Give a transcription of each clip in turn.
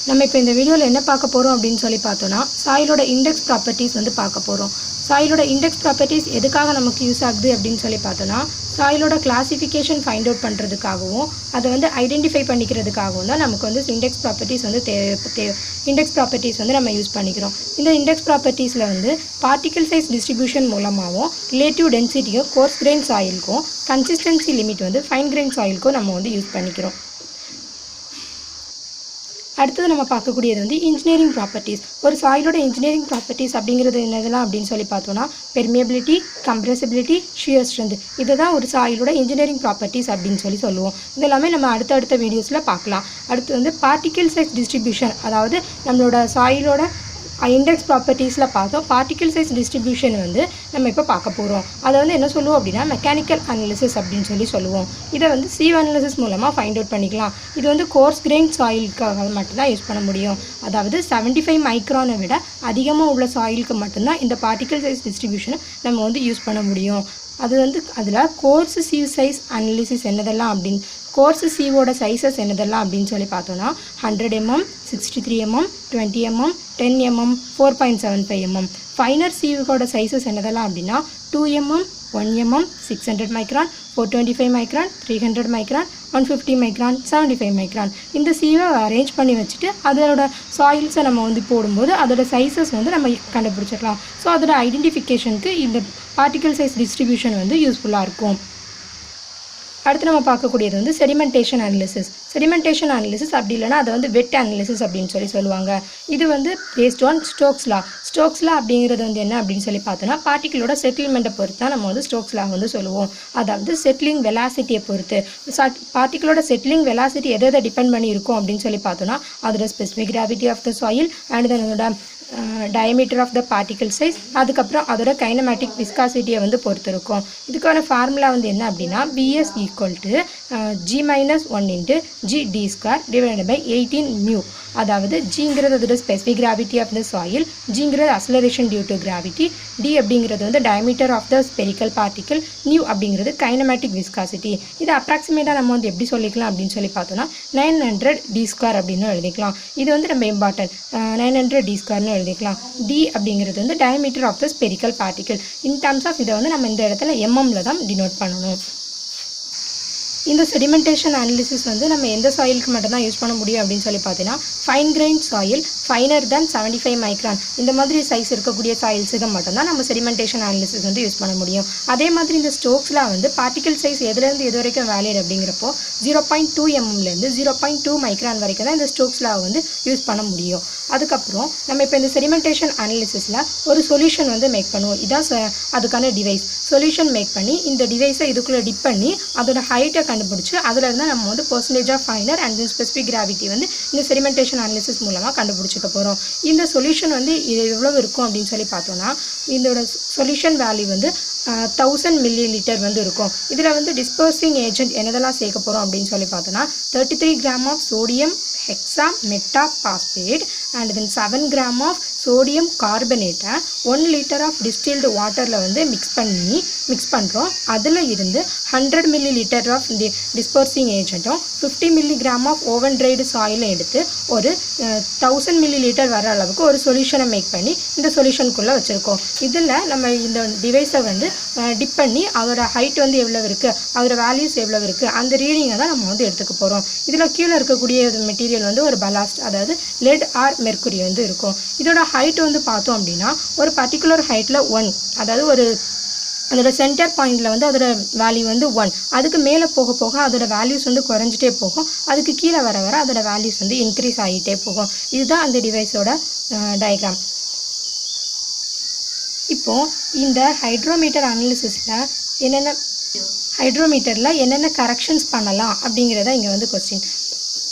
நம்ம இப்போ இந்த வீடியோவில் என்ன பார்க்க போகிறோம் அப்படின்னு சொல்லி பார்த்தோன்னா சாயிலோட இண்டெக்ஸ் ப்ராப்பர்ட்டிஸ் வந்து பார்க்க போகிறோம். சாயிலோட இண்டெக்ஸ் ப்ராப்பர்ட்டிஸ் எதுக்காக நமக்கு யூஸ் ஆகுது அப்படின்னு சொல்லி பார்த்தோன்னா சாயிலோட கிளாசிஃபிகேஷன் ஃபைண்ட் அவுட் பண்ணுறதுக்காகவும் அதை வந்து ஐடென்டிஃபை பண்ணிக்கிறதுக்காகவும் தான் நமக்கு வந்து இண்டெக்ஸ் ப்ராப்பர்ட்டிஸ் வந்து இண்டெக்ஸ் ப்ராப்பர்ட்டிஸ் வந்து நம்ம யூஸ் பண்ணிக்கிறோம். இந்த இண்டெக்ஸ் ப்ராப்பர்ட்டிஸில் வந்து பார்ட்டிகல் சைஸ் டிஸ்ட்ரிபியூஷன் மூலமாகவும் ரிலேட்டிவ் டென்சிட்டியும் கோர்ஸ் கிரெயின் சாயிலுக்கும் கன்சிஸ்டன்சி லிமிட் வந்து ஃபைன் கிரெயின் சாயிலுக்கும் நம்ம வந்து யூஸ் பண்ணிக்கிறோம். அடுத்தது நம்ம பார்க்கக்கூடியது வந்து இன்ஜினியரிங் ப்ராப்பர்ட்டிஸ். ஒரு சாயிலோட இன்ஜினியரிங் ப்ராப்பர்ட்டிஸ் அப்படிங்கிறது என்னதெல்லாம் அப்படின்னு சொல்லி பார்த்தோன்னா பெர்மியபிலிட்டி, கம்ப்ரெசிபிலிட்டி, ஷியர் ஸ்ட்ரென்த். இதை தான் ஒரு சாயிலோட இன்ஜினியரிங் ப்ராப்பர்ட்டிஸ் அப்படின்னு சொல்லுவோம். இதெல்லாமே நம்ம அடுத்தடுத்த வீடியோஸில் பார்க்கலாம். அடுத்து வந்து பார்ட்டிகல் சைஸ் டிஸ்ட்ரிபியூஷன், அதாவது நம்மளோட சாயிலோட இண்டெக்ஸ் ப்ராப்பர்ட்டிஸில் பார்த்தோம். பார்ட்டிகல் சைஸ் டிஸ்ட்ரிபியூஷன் வந்து நம்ம இப்போ பார்க்க போகிறோம். அதை வந்து என்ன சொல்லுவோம் அப்படின்னா மெக்கானிக்கல் அனாலிசிஸ் அப்படின்னு சொல்லுவோம். இதை வந்து சீவ் அனாலிசிஸ் மூலமாக ஃபைண்ட் அவுட் பண்ணிக்கலாம். இது வந்து கோர்ஸ் கிரெயின் சாயிலுக்காக மட்டும்தான் யூஸ் பண்ண முடியும். அதாவது 75 மைக்ரானை விட அதிகமாக உள்ள சாயிலுக்கு மட்டும்தான் இந்த பார்ட்டிகல் சைஸ் டிஸ்ட்ரிபியூஷனை நம்ம வந்து யூஸ் பண்ண முடியும். அது வந்து அதில் கோர்ஸ் சீவ் சைஸ் அனாலிசிஸ் என்னதெல்லாம் அப்படின்னு கோர்ஸ் சீவோட சைஸஸ் என்னதெல்லாம் அப்படின்னு சொல்லி பார்த்தோன்னா 100 mm, 63 mm, 20 mm, 10 mm, 4.75 mm. Finer சீவோட sizes என்னதெல்லாம் அப்படின்னா 2 mm, 1 mm, 600 micron, 425 micron, 300 micron, 150 micron, 75 micron. இந்த சீவை அரேஞ்ச் பண்ணி வச்சுட்டு அதோட சாயில்ஸை நம்ம வந்து போடும்போது அதோட சைஸஸ் வந்து நம்ம கண்டுபிடிச்சிடலாம். ஸோ அதோட ஐடென்டிஃபிகேஷனுக்கு இந்த பார்ட்டிகல் சைஸ் டிஸ்ட்ரிபியூஷன் வந்து யூஸ்ஃபுல்லாக இருக்கும். அடுத்து நம்ம பார்க்கக்கூடியது வந்து செடிமெண்டேஷன் அனாலிசிஸ். செடிமெண்டேஷன் அனாலிசிஸ் அப்படி இல்லைனா அதை வந்து வெட் அனாலிசிஸ் அப்படின்னு சொல்லுவாங்க. இது வந்து based on Stokes law. Stokes law அப்படிங்கிறது வந்து என்ன அப்படின்னு சொல்லி பார்த்தோன்னா பார்ட்டிகளோட செட்டில்மெண்ட்டை பொறுத்து தான் நம்ம வந்து ஸ்டோக்ஸ் லா வந்து சொல்லுவோம். அதாவது செட்டிலிங் வெலாசிட்டியை பொறுத்து பார்ட்டிகளோட செட்டிலிங் வெலாசிட்டி எதை டிபெண்ட் பண்ணி இருக்கும் அப்படின்னு சொல்லி பார்த்தோன்னா அதோட specific gravity of the soil and அதோட diameter of the particle size, அதுக்கப்புறம் அதோட கைனமேட்டிக் விஸ்காசிட்டியை வந்து பொறுத்து இருக்கும். இதுக்கான ஃபார்முலா வந்து என்ன அப்படின்னா BS equal to G-1 into GD square divided by 18 mu. அதாவது ஜிங்கிறது அதோட specific gravity of the soil, ஜிங்கிறது acceleration due to gravity, D அப்படிங்கிறது வந்து diameter of the spherical particle, nu அப்படிங்கிறது கைனமேட்டிக் விஸ்காசிட்டி. இது அப்ராக்சிமேட்டாக நம்ம வந்து எப்படி சொல்லிக்கலாம் அப்படின்னு சொல்லி பார்த்தோன்னா 900 D ஸ்கொயர் அப்படின்னு எழுதிக்கலாம். இது வந்து நம்ம இம்பார்ட்டன்ட் 900 D ஸ்கொயர்னு எழுதிக்கலாம். டி அப்படிங்கிறது வந்து diameter of the spherical particle. In terms of இதை வந்து நம்ம இந்த இடத்துல எம்எம்ல தான் டினோட் பண்ணணும். இந்த செடிமெண்டேஷன் அனாலிசிஸ் வந்து நம்ம எந்த சாயிலுக்கு மட்டும்தான் யூஸ் பண்ண முடியும் அப்படின்னு சொல்லி பார்த்தீங்கன்னா ஃபைன் கிரைன் சாயில் ஃபைனர் தென் 75 மைக்ரான் இந்த மாதிரி சைஸ் இருக்கக்கூடிய சாயில்ஸுக்கு மட்டும்தான் நம்ம செடிமெண்டேஷன் அனாலிசிஸ் வந்து யூஸ் பண்ண முடியும். அதே மாதிரி இந்த ஸ்டோக்ஸ்லாம் வந்து பார்ட்டிகல் சைஸ் எதுலேருந்து எது வரைக்கும் வேலிட் அப்படிங்கிறப்போ 0.2 mmலேருந்து 0.2 மைக்ரான் வரைக்கும் தான் இந்த ஸ்டோக்ஸ்லாம் வந்து யூஸ் பண்ண முடியும். அதுக்கப்புறம் நம்ம இப்போ இந்த செடிமெண்டேஷன் அனாலிசிஸில் ஒரு சொல்யூஷன் வந்து மேக் பண்ணுவோம். இதான் அதுக்கான டிவைஸ். சொல்யூஷன் மேக் பண்ணி இந்த டிவைஸை இதுக்குள்ளே டிப் பண்ணி அதோட ஹைட்டை கண்டுபிடிச்சி அதில் இருந்தால் நம்ம வந்து percentage of finer and then specific gravity வந்து இந்த செடிமெண்டேஷன் அனாலிசிஸ் மூலமாக கண்டுபிடிச்சிக்க போகிறோம். இந்த சொல்யூஷன் வந்து இது எவ்வளோ இருக்கும் அப்படின்னு சொல்லி பார்த்தோன்னா இதோட சொல்யூஷன் வேல்யூ வந்து 1000 ml வந்து இருக்கும். இதில் வந்து டிஸ்பர்சிங் ஏஜென்ட் என்னதெல்லாம் சேர்க்க போகிறோம் அப்படின்னு சொல்லி பார்த்தோன்னா 33 gram of sodium hexametaphosphate and then 7 gram of sodium carbonate 1 liter of distilled waterல வந்து மிக்ஸ் பண்ணுறோம். அதில் இருந்து 100 milliliter of dispersing agent 50 milligram of oven dried soil எடுத்து ஒரு 1000 milliliter வர அளவுக்கு ஒரு சொல்யூஷனை மேக் பண்ணி இந்த சொல்யூஷனுக்குள்ளே வச்சுருக்கோம். இதில் நம்ம இந்த டிவைஸை வந்து டிப் பண்ணி அதோட ஹைட் வந்து எவ்வளோ இருக்குது, அதோட வேல்யூஸ் எவ்வளோ இருக்குது, அந்த ரீடிங்கை தான் நம்ம வந்து எடுத்துக்க போகிறோம். இதில் கீழே இருக்கக்கூடிய மெட்டீரியல் வந்து ஒரு பலாஸ்ட், அதாவது லெட் ஆர் மெர்க்குரி வந்து இருக்கும். இதோட ஹைட் வந்து பார்த்தோம் அப்படின்னா ஒரு பர்டிகுலர் ஹைட்டில் 1, அதாவது ஒரு அதோட சென்டர் பாயிண்டில் வந்து அதோட வேல்யூ வந்து 1, அதுக்கு மேலே போக போக அதோட வேல்யூஸ் வந்து குறைஞ்சிட்டே போகும், அதுக்கு கீழே வர வர அதோட வேல்யூஸ் வந்து இன்க்ரீஸ் ஆகிட்டே போகும். இதுதான் அந்த டிவைஸோட டயக்ராம். இப்போது இந்த ஹைட்ரோமீட்டர் அனாலிசிஸில் என்னென்ன கரெக்ஷன்ஸ் பண்ணலாம் அப்படிங்கிறத இங்கே வந்து கொஸ்டின்.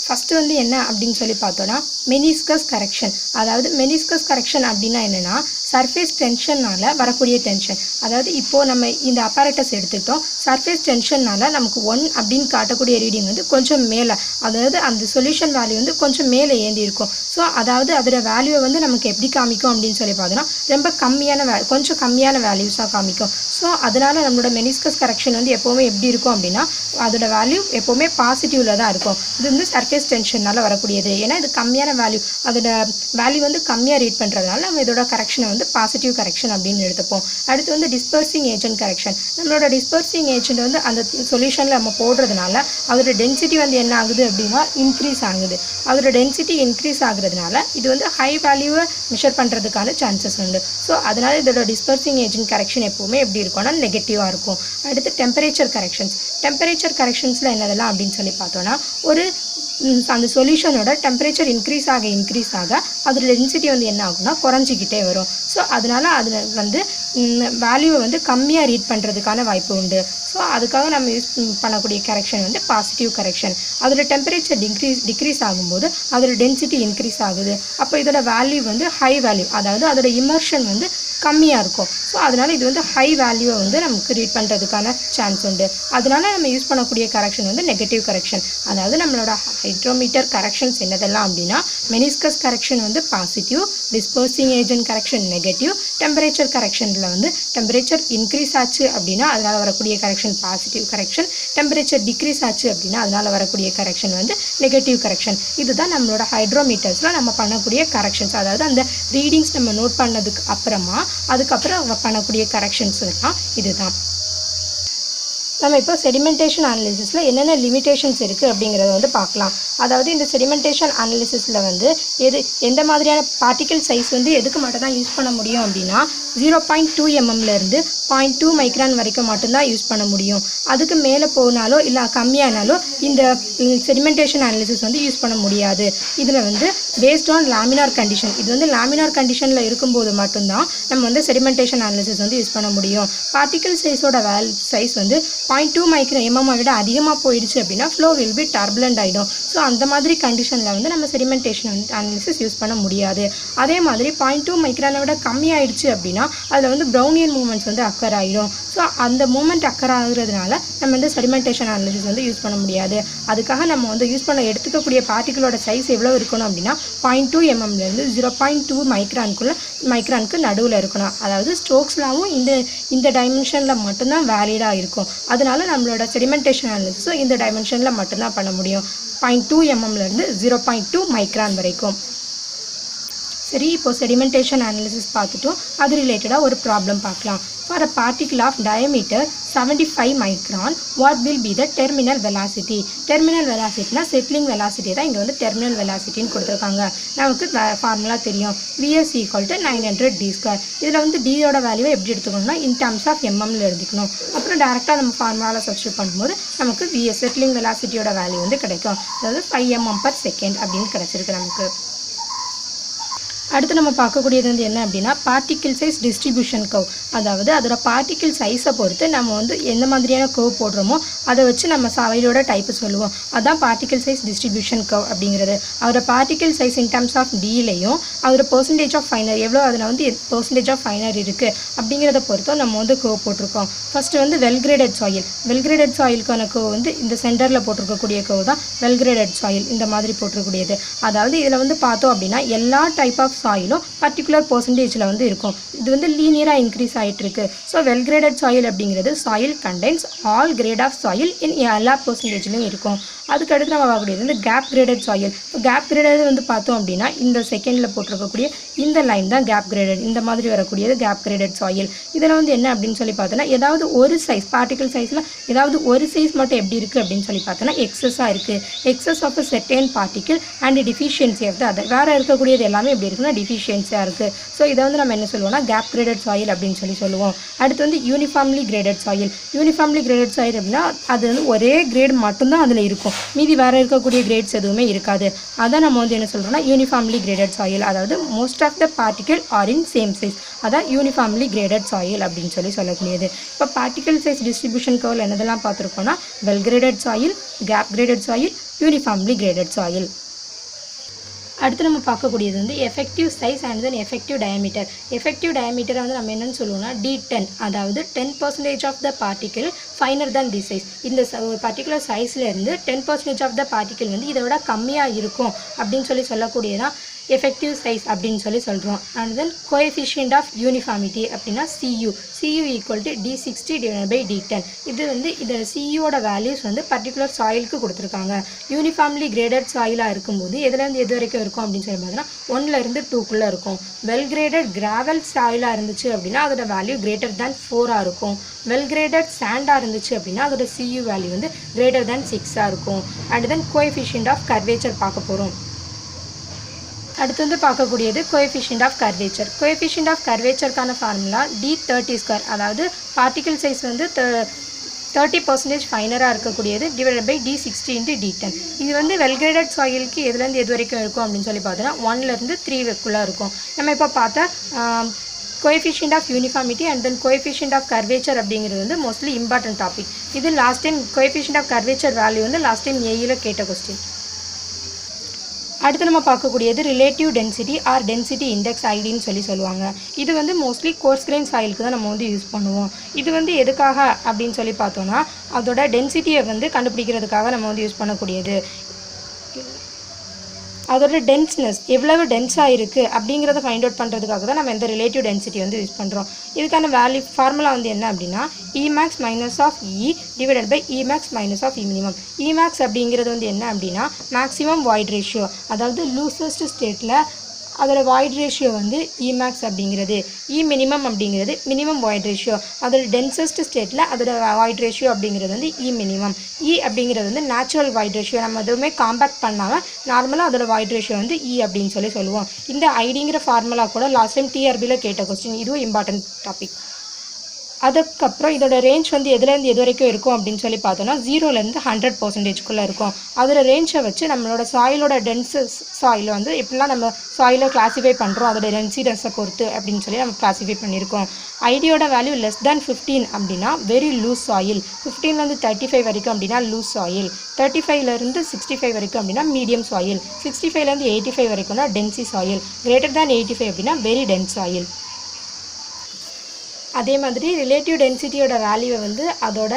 ஃபஸ்ட்டு வந்து என்ன அப்படின்னு சொல்லி பார்த்தோன்னா மெனிஸ்கஸ் கரெக்ஷன். அதாவது மெனிஸ்கஸ் கரெக்ஷன் அப்படின்னா என்னென்னா சர்ஃபேஸ் டென்ஷனால் வரக்கூடிய டென்ஷன். அதாவது இப்போது நம்ம இந்த அப்பாரட்டஸ் எடுத்துக்கிட்டோம், சர்ஃபேஸ் டென்ஷன்னால் நமக்கு 1 அப்படின்னு காட்டக்கூடிய ரீடிங் வந்து கொஞ்சம் மேலே, அதாவது அந்த சொல்யூஷன் வேல்யூ வந்து கொஞ்சம் மேலே ஏந்தி இருக்கும். ஸோ அதாவது அதோட வேல்யூவை வந்து நமக்கு எப்படி காமிக்கும் அப்படின்னு சொல்லி பார்த்தோன்னா ரொம்ப கம்மியான கொஞ்சம் கம்மியான வேல்யூஸாக காமிக்கும். ஸோ அதனால் நம்மளோட மெனிஸ்கஸ் கரெக்ஷன் வந்து எப்போவுமே எப்படி இருக்கும் அப்படின்னா அதோட வேல்யூ எப்போவுமே பாசிட்டிவில் தான் இருக்கும். இது வந்து சர்ஃபேஸ் டென்ஷனால் வரக்கூடியது. ஏன்னா இது கம்மியான வேல்யூ, அதோட வேல்யூ வந்து கம்மியாக ரீட் பண்ணுறதுனால நம்ம இதோட கரெக்ஷனை வந்து பாசிட்டிவ் கரெக்ஷன் அப்படின்னு எடுத்துப்போம். அடுத்து வந்து டிஸ்பர்சிங் ஏஜென்ட் கரெக்ஷன். நம்மளோட டிஸ்பர்சிங் ஏஜென்ட் வந்து அந்த சொல்யூஷனில் நம்ம போடுறதுனால அதோட டென்சிட்டி வந்து என்ன ஆகுது அப்படின்னா இன்க்ரீஸ் ஆகுது. அதோட டென்சிட்டி இன்க்ரீஸ் ஆகுறதுனால இது வந்து ஹை வேல்யூவை மெஷர் பண்ணுறதுக்கான சான்சஸ் உண்டு. ஸோ அதனால் இதோட டிஸ்பர்சிங் ஏஜென்ட் கரெக்ஷன் எப்போவுமே எப்படி இருக்கும்னா நெகட்டிவாக இருக்கும். அடுத்து டெம்பரேச்சர் கரெக்ஷன்ஸ். டெம்பரேச்சர் கரெக்ஷன்ஸில் என்னதெல்லாம் அப்படின்னு சொல்லி பார்த்தோன்னா ஒரு அந்த சொல்யூஷனோட டெம்பரேச்சர் இன்க்ரீஸ் ஆக அதோட டென்சிட்டி வந்து என்ன ஆகும்னா குறைஞ்சிக்கிட்டே வரும். ஸோ அதனால் அதில் வந்து வேல்யூவை வந்து கம்மியாக ரீட் பண்ணுறதுக்கான வாய்ப்பு உண்டு. ஸோ அதுக்காக நம்ம யூஸ் பண்ணக்கூடிய கரெக்ஷன் வந்து பாசிட்டிவ் கரெக்ஷன். அதோட டெம்பரேச்சர் டிக்ரீஸ் ஆகும்போது அதோட டென்சிட்டி இன்க்ரீஸ் ஆகுது. அப்போ இதோட வேல்யூ வந்து ஹை வேல்யூ, அதாவது அதோட இமர்ஷன் வந்து கம்மியாக இருக்கும். ஸோ அதனால் இது வந்து ஹை வேல்யூவை வந்து நமக்கு ரீட் பண்ணுறதுக்கான சான்ஸ் உண்டு. அதனால் நம்ம யூஸ் பண்ணக்கூடிய கரெக்ஷன் வந்து நெகட்டிவ் கரெக்ஷன். அதாவது நம்மளோட ஹைட்ரோமீட்டர் கரெக்ஷன்ஸ் என்னதெல்லாம் அப்படின்னா மெனிஸ்கஸ் கரெக்ஷன் வந்து positive, dispersing agent correction negative, temperature கரெக்ஷனில் வந்து டெம்பரேச்சர் இன்க்ரீஸ் ஆச்சு அப்படின்னா அதனால் வரக்கூடிய correction positive correction, temperature decrease ஆச்சு அப்படின்னா அதனால் வரக்கூடிய கரெக்ஷன் வந்து நெகட்டிவ் கரெக்ஷன். இதுதான் நம்மளோட ஹைட்ரோமீட்டர்ஸில் நம்ம பண்ணக்கூடிய கரெக்ஷன்ஸ். அதாவது அந்த ரீடிங்ஸ் நம்ம நோட் பண்ணதுக்கு அப்புறமா அதுக்கப்புறம் பண்ணக்கூடிய கரெக்ஷன்ஸ் தான் இதுதான். நம்ம இப்போ செடிமெண்டேஷன் அனாலிசிஸில் என்னென்ன லிமிட்டேஷன்ஸ் இருக்குது அப்படிங்கிறத வந்து பார்க்கலாம். அதாவது இந்த செடிமெண்டேஷன் அனாலிசிஸில் வந்து எந்த மாதிரியான பார்ட்டிக்கல் சைஸ் வந்து எதுக்கு மட்டும் தான் யூஸ் பண்ண முடியும் அப்படின்னா 0.2 mmலேருந்து 0.2 மைக்ரான் வரைக்கும் மட்டும்தான் யூஸ் பண்ண முடியும். அதுக்கு மேலே போனாலோ இல்லை கம்மியானாலோ இந்த செடிமெண்டேஷன் அனாலிசிஸ் வந்து யூஸ் பண்ண முடியாது. இதில் வந்து பேஸ்ட் ஆன் லேமினார் கண்டிஷன், இது வந்து லேமினார் கண்டிஷனில் இருக்கும்போது மட்டும்தான் நம்ம வந்து செடிமெண்டேஷன் அனாலிசிஸ் வந்து யூஸ் பண்ண முடியும். பார்ட்டிக்கல் சைஸோட சைஸ் வந்து 0.2 மைக்ரான் எம்எம் விட அதிகமாக போயிடுச்சு அப்படின்னா ஃப்ளோ வில் பி டர்புலண்ட் ஆகிடும். ஸோ அந்த மாதிரி கண்டிஷனில் வந்து நம்ம செடிமெண்டேஷன் அனாலிசிஸ் யூஸ் பண்ண முடியாது. அதே மாதிரி 0.2 மைக்ரானை விட கம்மியாயிடுச்சு அப்படின்னா அதில் வந்து ப்ரௌனியன் மூமெண்ட்ஸ் வந்து அக்கர் ஆகிடும். ஸோ அந்த மூமெண்ட் அக்கர் ஆகுறதுனால நம்ம வந்து செடிமெண்டேஷன் அனாலிசிஸ் வந்து யூஸ் பண்ண முடியாது. அதுக்காக நம்ம வந்து எடுத்துக்கக்கூடிய பார்ட்டிகளோட சைஸ் எவ்வளோ இருக்கணும் அப்படின்னா 0.2 mmலேருந்து 0.2 மைக்ரானுக்கு நடுவில் இருக்கணும். அதாவது ஸ்டோக்ஸ்லாவும் இந்த டைமென்ஷனில் மட்டும்தான் வேலிடாக இருக்கும். அதனால நம்மளோட செடிமெண்டேஷன் அனாலிசிஸும் இந்த டைமென்ஷனில் மட்டும்தான் பண்ண முடியும், 0.2 mmலேருந்து 0.2 மைக்ரான் வரைக்கும். சரி, இப்போது செடிமெண்டேஷன் அனாலிசிஸ் பார்த்துட்டோம். அது ரிலேட்டடாக ஒரு ப்ராப்ளம் பார்க்கலாம். For a particle of diameter 75 micron, what will be the terminal velocity? Terminal velocity na settling velocity தான் இங்கே வந்து terminal velocity ன்னு கொடுத்துருக்காங்க. நமக்கு ஃபார்முலா தெரியும், Vs equal to 900 d². இதில் வந்து d யோட வேல்யூவை எப்படி எடுத்துக்கணும்னா in terms of mmல எழுதிக்கணும். அப்புறம் டேரெக்டாக நம்ம ஃபார்முலாவில் சப்ஸ்டியூட் பண்ணும்போது நமக்கு Vs செட்டிலிங் வெலாசிட்டியோட வேல்யூ வந்து கிடைக்கும். அதாவது 5 mm/s அப்படின்னு கிடைச்சிருக்கு நமக்கு. அடுத்து நம்ம பார்க்கக்கூடியது வந்து என்ன அப்படின்னா பார்ட்டிக்கிள் சைஸ் டிஸ்ட்ரிபியூஷன் கர்வ். அதாவது அதோட பார்ட்டிக்கிள் சைஸை பொறுத்து நம்ம வந்து எந்த மாதிரியான கர்வ் போடுறோமோ அதை வச்சு நம்ம சாயிலோட டைப்பு சொல்லுவோம். அதுதான் பார்ட்டிக்கிள் சைஸ் டிஸ்ட்ரிபியூஷன் கர்வ் அப்படிங்கிறது. அதோட particle size in terms of டிலையும் அதோட பெர்சன்டேஜ் ஆஃப் ஃபைனர் எவ்வளோ அதில் வந்து பெர்சன்டேஜ் ஆஃப் ஃபைனர் இருக்குது அப்படிங்கிறத பொறுத்தும் நம்ம வந்து கர்வ் போட்டிருக்கோம். ஃபஸ்ட்டு வந்து வெல்கிரேடட் சாயில். வெல்கிரேடட் சாயிலுக்கான கர்வ் வந்து இந்த சென்டரில் போட்டிருக்கக்கூடிய கர்வ் தான் வெல்கிரேடட் சாயில், இந்த மாதிரி போட்டிருக்கக்கூடியது. அதாவது இதில் வந்து பார்த்தோம் அப்படின்னா எல்லா டைப் ஆஃப் சாயிலும் பர்டிகுலர் பெர்சன்டேஜில் வந்து இருக்கும். இது வந்து லீனியராக இன்க்ரீஸ் ஆகிட்டு இருக்கு. ஸோ வெல்கிரேடட் சாயில் அப்படிங்கிறது soil contains all grade of soil in எல்லா பெர்சன்டேஜ்லையும் இருக்கும். அதுக்கடுத்து நம்ம பார்க்கக்கூடியது வந்து gap graded soil. Gap graded வந்து பார்த்தோம் அப்படின்னா இந்த செகண்டில் போட்டிருக்கக்கூடிய இந்த லைன் தான் கேப் கிரேடட், இந்த மாதிரி வரக்கூடியது கேப் கிரேடட் சாயில். இதில் வந்து என்ன அப்படின்னு சொல்லி பார்த்தோன்னா ஏதாவது ஒரு சைஸ் பார்ட்டிகல் சைஸில் ஏதாவது ஒரு சைஸ் மட்டும் எப்படி இருக்குது அப்படின்னு சொல்லி பார்த்தோன்னா எக்ஸஸாக இருக்குது. Excess of a certain particle and deficiency of the other. வேறு இருக்கக்கூடியது எல்லாமே எப்படி இருக்குன்னா டிஃபிஷியன்ஸியாக இருக்குது. ஸோ இதை வந்து நம்ம என்ன சொல்லுவோம்னா கேப் கிரேடட் சாயில் அப்படின்னு சொல்லுவோம். அடுத்து வந்து uniformly graded soil. Uniformly graded soil அப்படின்னா அது வந்து ஒரே கிரேட் மட்டும்தான் அதில் இருக்கும், மீதி வேறு இருக்கக்கூடிய கிரேட்ஸ் எதுவுமே இருக்காது. அதான் நம்ம வந்து என்ன சொல்கிறோம்னா யூனிஃபார்ம்லி கிரேடட் சாயில். அதாவது most of the particle are in same size, அதான் யூனிஃபார்ம்லி கிரேடட் சாயில் அப்படின்னு சொல்லக்கூடியது. இப்போ பார்ட்டிகல் சைஸ் டிஸ்ட்ரிபியூஷன் கர்வில் என்னதெல்லாம் பார்த்துருக்கோம்னா well graded soil, gap graded soil, uniformly graded soil. அடுத்து நம்ம பார்க்கக்கூடியது வந்து effective size and then effective diameter. Effective டயமீட்டரை வந்து நம்ம என்னென்னு சொல்லுவோம்னா D10, அதாவது 10% of the particle finer than the size. இந்த ஒரு பர்டிகுலர் சைஸ்லேருந்து 10% ஆஃப் த பார்ட்டிகிள் வந்து இதை விட கம்மியாக இருக்கும் அப்படின்னு சொல்லக்கூடியதான் எஃபெக்டிவ் சைஸ் அப்படின்னு சொல்கிறோம். And then coefficient of uniformity அப்படின்னா CU ஈக்குவல் டு D60/D10. இது வந்து இதோட CUவோட வேல்யூஸ் வந்து பர்டிகுலர் சாயிலுக்கு கொடுத்துருக்காங்க. யூனிஃபார்ம்லி கிரேடட் சாயிலாக இருக்கும்போது எதுலேருந்து எது வரைக்கும் இருக்கும் அப்படின்னு சொல்லி பார்த்தீங்கன்னா 1லேருந்து 2க்குள்ளே இருக்கும். வெல் கிரேடட் கிராவல் சாயிலாக இருந்துச்சு அப்படின்னா அதோட வேல்யூ கிரேட்டர் தேன் 4 இருக்கும். வெல் கிரேடட் சாண்டாக இருந்துச்சு அப்படின்னா அதோட CU வேல்யூ வந்து கிரேட்டர் தேன் 6 இருக்கும். And then coefficient of curvature பார்க்க போகிறோம். அடுத்து வந்து பார்க்கக்கூடியது coefficient of curvature. Coefficient of கர்வேச்சருக்கான ஃபார்முலா D30², அதாவது பார்ட்டிகல் சைஸ் வந்து 30% ஃபைனராக இருக்கக்கூடியது டிவைடட் பை D60/D10. இது வந்து வெல்கிரேடட் சாயிலுக்கு எதுலேருந்து எது வரைக்கும் இருக்கும் அப்படின்னு சொல்லி பார்த்தோன்னா 1லேருந்து 3க்குள்ளே இருக்கும். நம்ம இப்போ பார்த்தா coefficient of uniformity and then coefficient of curvature அப்படிங்கிறது வந்து மோஸ்ட்லி இம்பார்ட்டன்ட் டாபிக். இது last time coefficient of curvature value வந்து லாஸ்ட் டைம் ஏயில் கேட்ட கொஸ்டின். அடுத்து நம்ம பார்க்கக்கூடியது relative density or density index ஐடின்னு சொல்லுவாங்க. இது வந்து மோஸ்ட்லி கோர்ஸ் கிரைன் சாயிலுக்கு தான் நம்ம வந்து யூஸ் பண்ணுவோம். இது வந்து எதுக்காக அப்படின்னு சொல்லி பார்த்தோன்னா அதோட டென்சிட்டியை வந்து கண்டுபிடிக்கிறதுக்காக நம்ம வந்து யூஸ் பண்ணக்கூடியது. அதோட டென்ஸ்னஸ் எவ்வளவு டென்ஸாக இருக்குது அப்படிங்கிறத ஃபைண்ட் அவுட் பண்ணுறதுக்காக தான் நம்ம இந்த ரிலேட்டிவ் டென்சிட்டி வந்து யூஸ் பண்ணுறோம். இதுக்கான வேல்யூ ஃபார்முலா வந்து என்ன அப்படின்னா Emax minus of E divided by Emax minus of E minimum. Emax அப்படிங்கிறது வந்து என்ன அப்படின்னா மேக்ஸிமம் வாய்ட் ரேஷியோ, அதாவது லூசஸ்ட் ஸ்டேட்டில் அதோட வாய்ட் ரேஷியோ வந்து Emax அப்படிங்கிறது, E minimum அப்படிங்கிறது மினிமம் வாய்ட் ரேஷியோ, அதோட டென்சஸ்ட் ஸ்டேட்டில் அதோட வாய்ட் ரேஷியோ அப்படிங்கிறது வந்து E minimum. E அப்படிங்கிறது வந்து நேச்சுரல் வாய்ட் ரேஷியோ, நம்ம எதுவுமே காம்பேக்ட் பண்ணாமல் நார்மலாக அதோட வாய்ட் ரேஷியோ வந்து E அப்படின்னு சொல்லுவோம். இந்த ஐடிங்கிற ஃபார்முலா கூட லாஸ்ட் டைம் TRBயில் கேட்ட கொஸ்டின், இதுவும் இம்பார்ட்டன்ட் டாபிக். அதுக்கப்புறம் இதோட ரேஞ்ச் வந்து எதுலேருந்து எது வரைக்கும் இருக்கும் அப்படின்னு சொல்லி பார்த்தோன்னா 0லேருந்து 100%க்குள்ளே இருக்கும். அதோட ரேஞ்சை வச்சு நம்மளோட சாயிலோட டென்சஸ் சாயில் வந்து எப்படிலாம் நம்ம சாயிலை கிளாஸிஃபை பண்ணுறோம் அதோட டென்சிடஸை பொறுத்து அப்படின்னு சொல்லி நம்ம கிளாஸிஃபை பண்ணியிருக்கோம். ஐடியோட வேல்யூ லெஸ் தேன் 15 அப்படின்னா வெரி லூஸ் சாயில், 15லேருந்து 35 வரைக்கும் அப்படின்னா லூஸ் சாயில், 35லேருந்து 65 வரைக்கும் அப்படின்னா மீடியம் சாயில், 65லேருந்து 85 வரைக்கும்னா டென்சி சாயில், கிரேட்டர் தேன் 85 அப்படின்னா வெரி டென்ஸ் சாயில். அதே மாதிரி ரிலேட்டிவ் டென்சிட்டியோட வேல்யூவை வந்து அதோட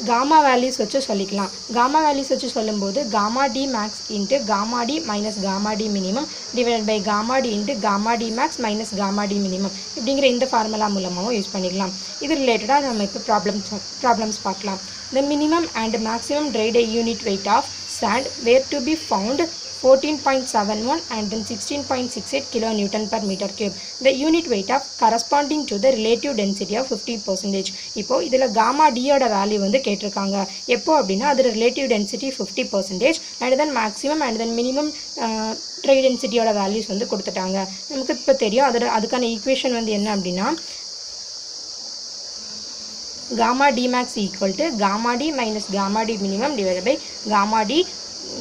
காமா வேல்யூஸ் வச்சு சொல்லிக்கலாம். காமா வேல்யூஸ் வச்சு சொல்லும்போது gamma D max into gamma D minus gamma D minimum divide by gamma D into gamma D max minus gamma D minimum இப்படிங்கிற இந்த ஃபார்முலா மூலமாகவும் யூஸ் பண்ணிக்கலாம். இது ரிலேட்டடாக நம்ம இப்போ ப்ராப்ளம்ஸ் பார்க்கலாம். The minimum and maximum dry day unit weight of sand were to be found 14.71 and then 16.68 kilonewton per meter cube. The unit weight of corresponding to the relative density of 50%. இப்போ இதில் gamma d ஓட value வந்து கேட்டிருக்காங்க. எப்போ அப்படின்னா அது relative density 50% and then maximum and then minimum dry density ஓட values வந்து கொடுத்துட்டாங்க. நமக்கு இப்போ தெரியும் அதுக்கான ஈக்குவேஷன் வந்து என்ன அப்படின்னா gamma d max equal to gamma d minus gamma d minimum divided by gamma d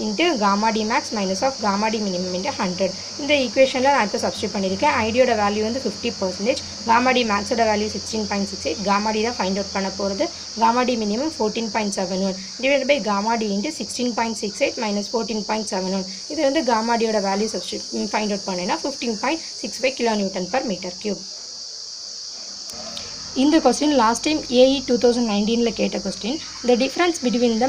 into gamma d max minus of gamma d minimum into 100. இந்த ஈக்குவேஷனில் நான் இப்போ சப்ஸ்டியூட் பண்ணியிருக்கேன். ஐடியோட வேல்யூ வந்து 50%, gamma d maxோட வேல்யூ 16.68, gamma d தான் find out பண்ண போகிறது, gamma d minimum 14.71 divided by gamma d into 16.68 minus 14.71. இது வந்து gamma d ஓட வேல்யூ சப்ஸ்டியூட் ஃபைண்ட் அவுட் பண்ணேன்னா 15.65 kilonewton per meter cube. இந்த கொஸ்டின் லாஸ்ட் டைம் AE 2019 கேட்ட question. The difference between the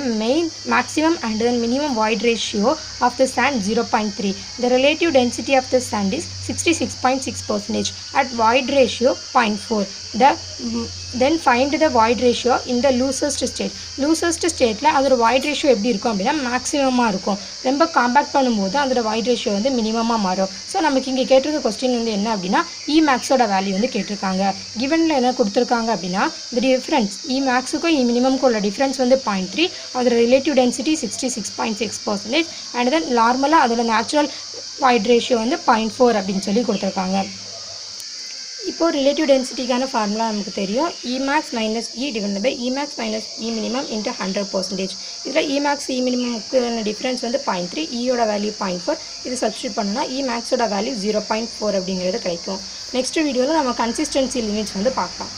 maximum and the minimum void ratio of the sand 0.3. The relative density of the sand is 66.6%. At void ratio 0.4. Then find the void ratio in the loosest state. Loosest stateல அதோட void ratio எப்படி இருக்கும் அப்படின்னா மேக்ஸிமமாக இருக்கும். ரொம்ப compact பண்ணும்போது அதோட void ratio வந்து மினிமமாக மாறும். ஸோ நமக்கு இங்கே கேட்டிருக்க கொஸ்டின் வந்து என்ன அப்படின்னா E maxோட வேல்யூ வந்து கேட்டிருக்காங்க. கிவனில் என்ன கொடுத்துருக்காங்க அப்படின்னா the difference E maxுக்கும் E minimumக்கும் உள்ள டிஃப்ரென்ஸ் வந்து 0.3, அதோட ரிலேட்டிவ் டென்சிட்டி 66.6% and then நார்மலாக அதோட நேச்சுரல் வாய்ட் ரேஷியோ வந்து 0.4 அப்படின்னு சொல்லி கொடுத்துருக்காங்க. இப்போது ரிலேட்டிவ் டென்சிட்டிக்கான ஃபார்முலா நமக்கு தெரியும். Emax minus E divide by Emax minus E minimum into 100%. இதில் Emax இ மினிமமுக்கான டிஃப்ரென்ஸ் வந்து 0.3, ஈயோட வேல்யூ 0.4. இது சப்ஸ்டியூட் பண்ணோன்னா Emaxோட வேல்யூ 0.4 அப்படிங்கிறது கிடைக்கும். நெக்ஸ்ட் வீடியோவில் நம்ம கன்சிஸ்டன்சி லிமிட்ஸ் வந்து பார்க்கலாம்.